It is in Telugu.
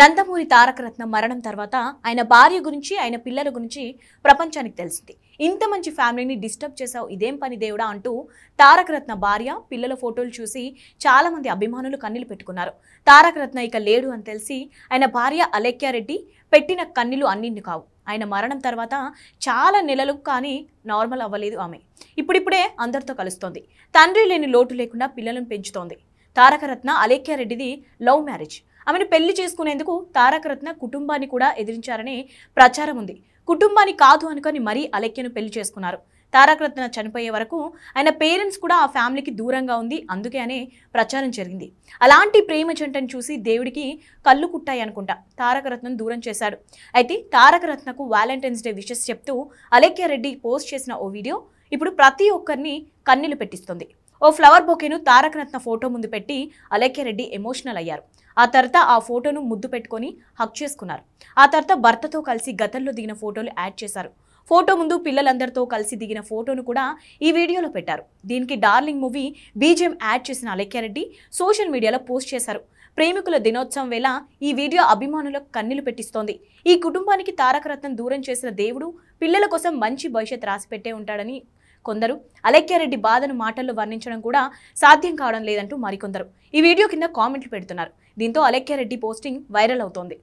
నందమూరి తారకరత్న మరణం తర్వాత ఆయన భార్య గురించి ఆయన పిల్లల గురించి ప్రపంచానికి తెలిసింది. ఇంత మంచి ఫ్యామిలీని డిస్టర్బ్ చేసావు, ఇదేం పని దేవుడా అంటూ తారకరత్న భార్య పిల్లల ఫోటోలు చూసి చాలా మంది అభిమానులు కన్నీళ్లు పెట్టుకున్నారు. తారకరత్న ఇక లేడు అని తెలిసి ఆయన భార్య అలేఖ్యారెడ్డి పెట్టిన కన్నీళ్లు అన్నింటి కావు. ఆయన మరణం తర్వాత చాలా నెలలు కానీ నార్మల్ అవ్వలేదు ఆమె. ఇప్పుడిప్పుడే అందరితో కలుస్తోంది. తండ్రి లేని లోటు లేకుండా పిల్లలను పెంచుతోంది. తారకరత్న అలేఖ్యారెడ్డిది లవ్ మ్యారేజ్. ఆమెను పెళ్లి చేసుకునేందుకు తారకరత్న కుటుంబాన్ని కూడా ఎదిరించారనే ప్రచారం ఉంది. కుటుంబాన్ని కాదు అనుకొని మరీ అలేఖ్యను పెళ్లి చేసుకున్నారు. తారకరత్న చనిపోయే వరకు ఆయన పేరెంట్స్ కూడా ఆ ఫ్యామిలీకి దూరంగా ఉంది, అందుకే అనే ప్రచారం జరిగింది. అలాంటి ప్రేమ జంటను చూసి దేవుడికి కళ్ళు కుట్టాయి అనుకుంటా తారకరత్నను దూరం చేశాడు. అయితే తారకరత్నకు వ్యాలంటైన్స్ డే విషెస్ చెప్తూ అలేఖ్యారెడ్డి పోస్ట్ చేసిన ఓ వీడియో ఇప్పుడు ప్రతి ఒక్కరిని కన్నీళ్లు పెట్టిస్తుంది. ఓ ఫ్లవర్ బొకేను తారకరత్న ఫోటో ముందు పెట్టి అలేఖ్యారెడ్డి ఎమోషనల్ అయ్యారు. ఆ తర్వాత ఆ ఫోటోను ముద్దు పెట్టుకొని హక్ చేసుకున్నారు. ఆ తర్వాత భర్తతో కలిసి గతంలో దిగిన ఫోటోలు యాడ్ చేశారు. ఫోటో ముందు పిల్లలందరితో కలిసి దిగిన ఫోటోను కూడా ఈ వీడియోలో పెట్టారు. దీనికి డార్లింగ్ మూవీ బీజిఎం యాడ్ చేసిన అలేఖ్యారెడ్డి సోషల్ మీడియాలో పోస్ట్ చేశారు. ప్రేమికుల దినోత్సవం వేళ ఈ వీడియో అభిమానులకు కన్నీళ్లు పెట్టిస్తోంది. ఈ కుటుంబానికి తారకరత్నం దూరం చేసిన దేవుడు పిల్లల కోసం మంచి భవిష్యత్తు రాసి పెట్టే ఉంటాడని కొందరు, అలేఖ్యారెడ్డి బాధను మాటల్లో వర్ణించడం కూడా సాధ్యం కావడం లేదంటూ మరికొందరు ఈ వీడియో కింద కామెంట్లు పెడుతున్నారు. దీంతో అలేఖ్యారెడ్డి పోస్టింగ్ వైరల్ అవుతోంది.